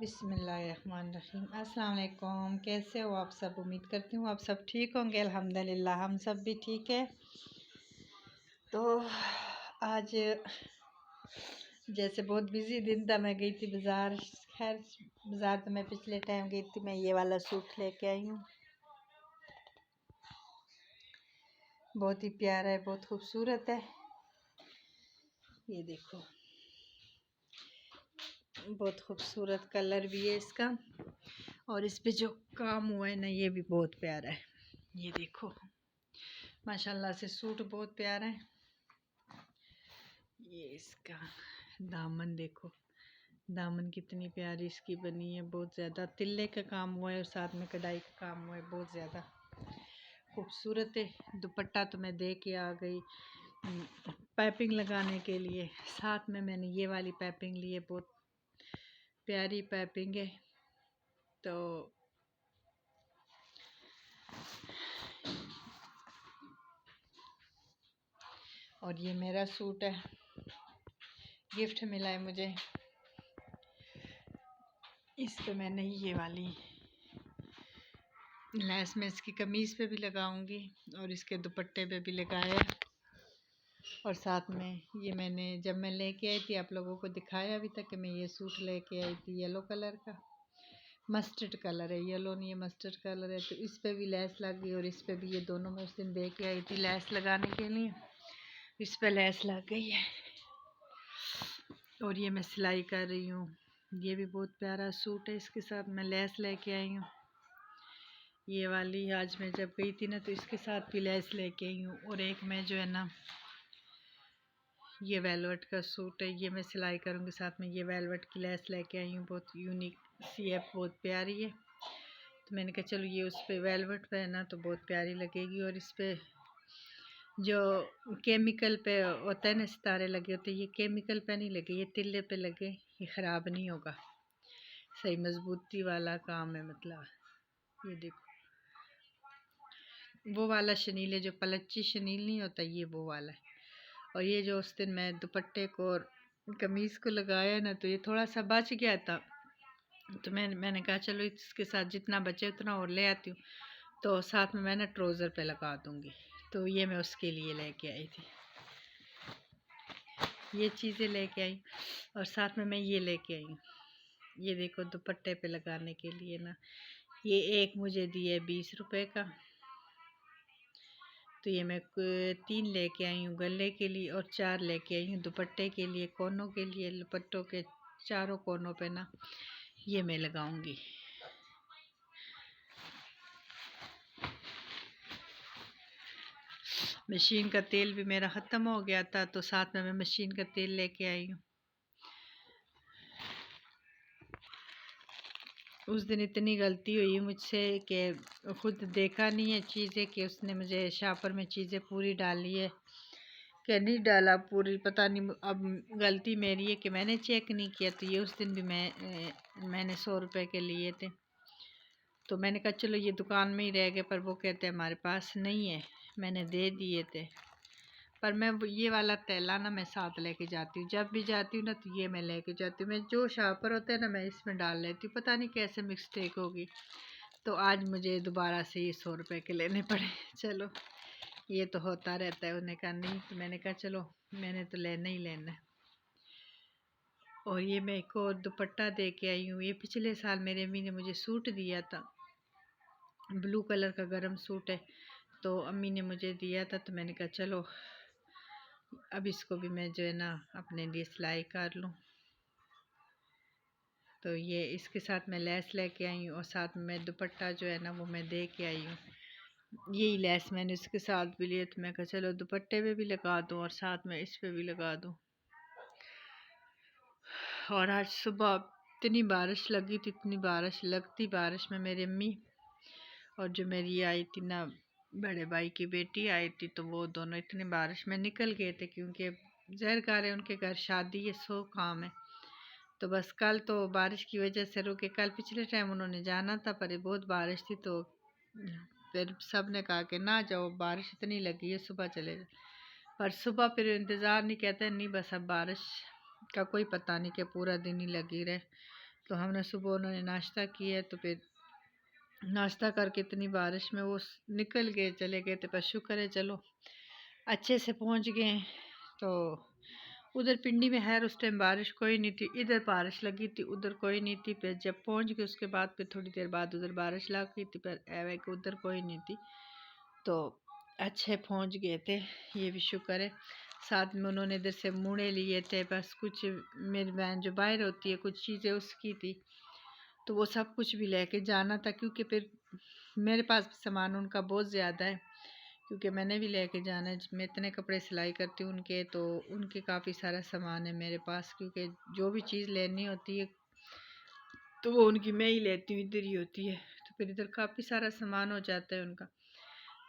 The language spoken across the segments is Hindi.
बिस्मिल्लाहिर्रहमानिर्रहीम। अस्सलाम वालेकुम। कैसे हो आप सब? उम्मीद करती हूँ आप सब ठीक होंगे। अल्हम्दुलिल्लाह हम सब भी ठीक है। तो आज जैसे बहुत बिज़ी दिन था, मैं गई थी बाज़ार। खैर बाज़ार तो मैं पिछले टाइम गई थी। मैं ये वाला सूट लेके आई हूँ, बहुत ही प्यारा है, बहुत खूबसूरत है। ये देखो, बहुत खूबसूरत कलर भी है इसका, और इस पे जो काम हुआ है ना, ये भी बहुत प्यारा है। ये देखो, माशाल्लाह से सूट बहुत प्यारा है। ये इसका दामन देखो, दामन कितनी प्यारी इसकी बनी है, बहुत ज़्यादा तिल्ले का काम हुआ है और साथ में कढ़ाई का काम हुआ है, बहुत ज़्यादा खूबसूरत है। दुपट्टा तो मैं दे के आ गई पाइपिंग लगाने के लिए, साथ में मैंने ये वाली पाइपिंग ली है, बहुत प्यारी पाइपिंग है। तो और ये मेरा सूट है, गिफ्ट मिला है मुझे। इस पे मैंने ये वाली लैस में इसकी कमीज़ पे भी लगाऊंगी और इसके दुपट्टे पे भी लगाया है। और साथ में ये मैंने जब मैं लेके आई थी आप लोगों को दिखाया भी था कि मैं ये सूट लेके आई थी, येलो कलर का, मस्टर्ड कलर है, येलो नहीं है मस्टर्ड कलर है। तो इस पे भी लैस लग गई और इस पे भी, ये दोनों मैं उस दिन दे के आई थी लैस लगाने के लिए, इस पे लैस लग गई है। और ये मैं सिलाई कर रही हूँ। ये भी बहुत प्यारा सूट है, इसके साथ मैं लैस लेके आई हूँ। ये वाली आज मैं जब गई थी ना, तो इसके साथ भी लैस लेके आई हूँ। और एक मैं जो है ना, ये वेलवेट का सूट है, ये मैं सिलाई करूँगी, साथ में ये वेलवेट की लैस लेके आई हूँ, बहुत यूनिक सी है, बहुत प्यारी है। तो मैंने कहा चलो ये उस पर वेलवेट पे है ना, तो बहुत प्यारी लगेगी। और इस पर जो केमिकल पे होता है ना, सितारे लगे होते हैं, ये केमिकल पे नहीं लगे, ये तिल्ले पे लगे, ये ख़राब नहीं होगा, सही मजबूती वाला काम है। मतलब ये देखो, वो वाला शनील है जो पलच्ची शनील नहीं होता, ये वो वाला है। और ये जो उस दिन मैं दुपट्टे को और कमीज़ को लगाया ना, तो ये थोड़ा सा बच गया था, तो मैंने कहा चलो इसके साथ जितना बचे उतना और ले आती हूँ, तो साथ में मैं ना ट्राउज़र पे लगा दूँगी। तो ये मैं उसके लिए लेके आई थी, ये चीज़ें लेके आई। और साथ में मैं ये लेके आई हूँ, ये देखो दुपट्टे पे लगाने के लिए ना, ये एक मुझे दिए 20 रुपए का। तो ये मैं 3 लेके आई हूँ गले के लिए और 4 लेके आई हूँ दुपट्टे के लिए, कोनों के लिए, दुपट्टों के चारों कोनों पे ना ये मैं लगाऊंगी। मशीन का तेल भी मेरा ख़त्म हो गया था, तो साथ में मैं मशीन का तेल लेके आई हूँ। उस दिन इतनी गलती हुई मुझसे कि खुद देखा नहीं है चीज़ें, कि उसने मुझे शापर में चीज़ें पूरी डाली है कि नहीं डाला पूरी, पता नहीं। अब गलती मेरी है कि मैंने चेक नहीं किया। तो ये उस दिन भी मैंने 100 रुपए के लिए थे, तो मैंने कहा चलो ये दुकान में ही रह गए, पर वो कहते हैं हमारे पास नहीं है, मैंने दे दिए थे। पर मैं ये वाला तैला ना मैं साथ लेके जाती हूँ, जब भी जाती हूँ ना, तो ये मैं लेके जाती हूँ। मैं जो शापर होता है ना, मैं इसमें डाल लेती हूँ, पता नहीं कैसे मिस्टेक होगी। तो आज मुझे दोबारा से ये 100 रुपए के लेने पड़े। चलो ये तो होता रहता है। उन्होंने कहा नहीं, तो मैंने कहा चलो मैंने तो लेना ही लेना है। और ये मैं एक और दुपट्टा दे के आई हूँ, ये पिछले साल मेरी अम्मी ने मुझे सूट दिया था, ब्लू कलर का गरम सूट है, तो अम्मी ने मुझे दिया था। तो मैंने कहा चलो अब इसको भी मैं जो है ना अपने लिए सिलाई कर लूँ। तो ये इसके साथ मैं लैस लेके आई हूँ और साथ में मैं दुपट्टा जो है ना वो मैं दे के आई हूँ। यही लैस मैंने इसके साथ भी लिए, तो मैं कहा चलो दुपट्टे पे भी लगा दूँ और साथ में इस पे भी लगा दूँ। और आज सुबह इतनी बारिश लगी थी, इतनी बारिश लगती, बारिश में मेरी अम्मी और जो मेरी आई थी ना बड़े भाई की बेटी आई थी, तो वो दोनों इतनी बारिश में निकल गए थे, क्योंकि ज़ाहिर है उनके घर शादी है, 100 काम है। तो बस कल तो बारिश की वजह से रुके, कल पिछले टाइम उन्होंने जाना था, पर बहुत बारिश थी, तो फिर सब ने कहा कि ना जाओ, बारिश इतनी लगी है, सुबह चले जाओ। पर सुबह फिर इंतज़ार नहीं, कहते नहीं बस अब बारिश का कोई पता नहीं कि पूरा दिन ही लगी रहे, तो हमने सुबह उन्होंने नाश्ता किया, तो फिर नाश्ता करके इतनी बारिश में वो निकल गए, चले गए थे, पर शुक्र है चलो अच्छे से पहुंच गए। तो उधर पिंडी में खैर उस टाइम बारिश कोई नहीं थी, इधर बारिश लगी थी, उधर कोई नहीं थी। फिर जब पहुंच गए उसके बाद फिर थोड़ी देर बाद उधर बारिश लग गई थी, पर एवे कि उधर कोई नहीं थी, तो अच्छे पहुंच गए थे, ये भी शुक्र है। साथ में उन्होंने इधर से मुड़े लिए थे, बस कुछ मेरी बहन जो बाहर होती है कुछ चीज़ें उसकी थी, तो वो सब कुछ भी लेके जाना था, क्योंकि फिर मेरे पास सामान उनका बहुत ज़्यादा है, क्योंकि मैंने भी लेके जाना है। मैं इतने कपड़े सिलाई करती हूँ उनके, तो उनके काफ़ी सारा सामान है मेरे पास, क्योंकि जो भी चीज़ लेनी होती है तो वो उनकी मैं ही लेती हूँ, इधर ही होती है, तो फिर इधर काफ़ी सारा सामान हो जाता है उनका।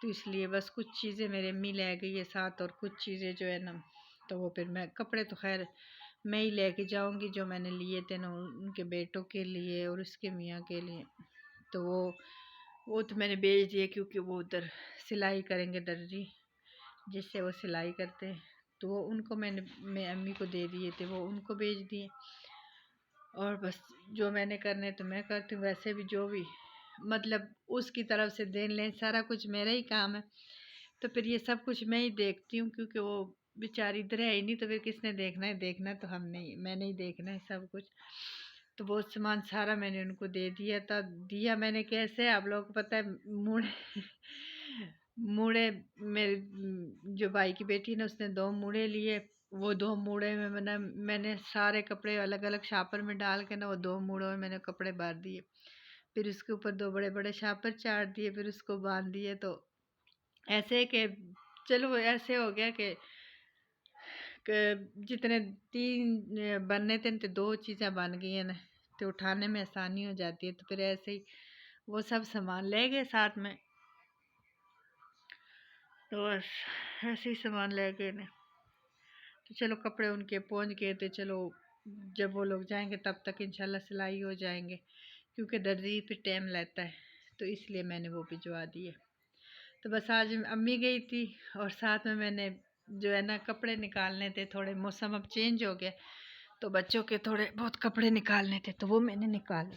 तो इसलिए बस कुछ चीज़ें मेरी अम्मी ले गई है साथ, और कुछ चीज़ें जो है ना, तो वो फिर मैं कपड़े तो खैर मैं ही लेके जाऊंगी, जो मैंने लिए थे ना उनके बेटों के लिए और उसके मियाँ के लिए, तो वो तो मैंने भेज दिए, क्योंकि वो उधर सिलाई करेंगे दर्जी जिससे वो सिलाई करते हैं, तो वो उनको मैं अम्मी को दे दिए थे, वो उनको भेज दिए। और बस जो मैंने करने तो मैं करती हूँ, वैसे भी जो भी मतलब उसकी तरफ से देन लें सारा कुछ मेरा ही काम है, तो फिर ये सब कुछ मैं ही देखती हूँ, क्योंकि वो बेचारी इधर है ही नहीं, तो फिर किसने देखना है? देखना तो हमने ही, मैंने ही देखना है सब कुछ। तो वो सामान सारा मैंने उनको दे दिया था। दिया मैंने कैसे, आप लोगों को पता है, मुड़े मुड़े मेरे जो भाई की बेटी ने उसने 2 मुड़े लिए, वो 2 मुड़े में मैंने सारे कपड़े अलग अलग शापर में डाल के ना, वो 2 मुड़ों में मैंने कपड़े भर दिए, फिर उसके ऊपर 2 बड़े बड़े शापर चाट दिए, फिर उसको बांध दिए। तो ऐसे कि चलो वो ऐसे हो गया कि जितने 3 बनने थे तो 2 चीज़ें बन गई हैं ना, तो उठाने में आसानी हो जाती है। तो फिर ऐसे ही वो सब सामान ले गए साथ में, तो बस ऐसे ही सामान ले गए ना। तो चलो कपड़े उनके पहुंच गए थे, चलो जब वो लोग जाएंगे तब तक इंशाल्लाह सिलाई हो जाएंगे, क्योंकि दर्जी पे टाइम लेता है, तो इसलिए मैंने वो भिजवा दिए। तो बस आज अम्मी गई थी, और साथ में मैंने जो है ना कपड़े निकालने थे, थोड़े मौसम अब चेंज हो गया, तो बच्चों के थोड़े बहुत कपड़े निकालने थे, तो वो मैंने निकाले,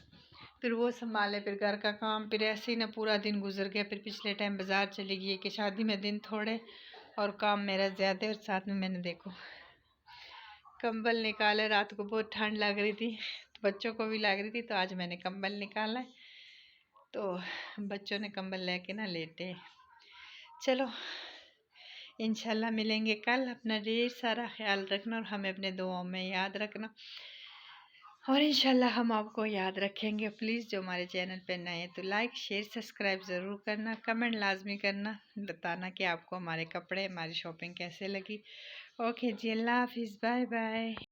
फिर वो संभाले, फिर घर का काम, फिर ऐसे ही ना पूरा दिन गुजर गया। फिर पिछले टाइम बाज़ार चली गई कि शादी में दिन थोड़े और काम मेरा ज़्यादा है, और साथ में मैंने देखो कंबल निकाले, रात को बहुत ठंड लग रही थी, तो बच्चों को भी लग रही थी, तो आज मैंने कंबल निकाला है, तो बच्चों ने कंबल लेके ना लेटे। चलो इंशाल्लाह मिलेंगे कल, अपना ढेर सारा ख्याल रखना और हमें अपने दुआओं में याद रखना, और इंशाल्लाह हम आपको याद रखेंगे। प्लीज़ जो हमारे चैनल पर नए हैं तो लाइक शेयर सब्सक्राइब ज़रूर करना, कमेंट लाजमी करना, बताना कि आपको हमारे कपड़े हमारी शॉपिंग कैसे लगी। ओके जी, अल्लाह हाफिज़, बाय बाय।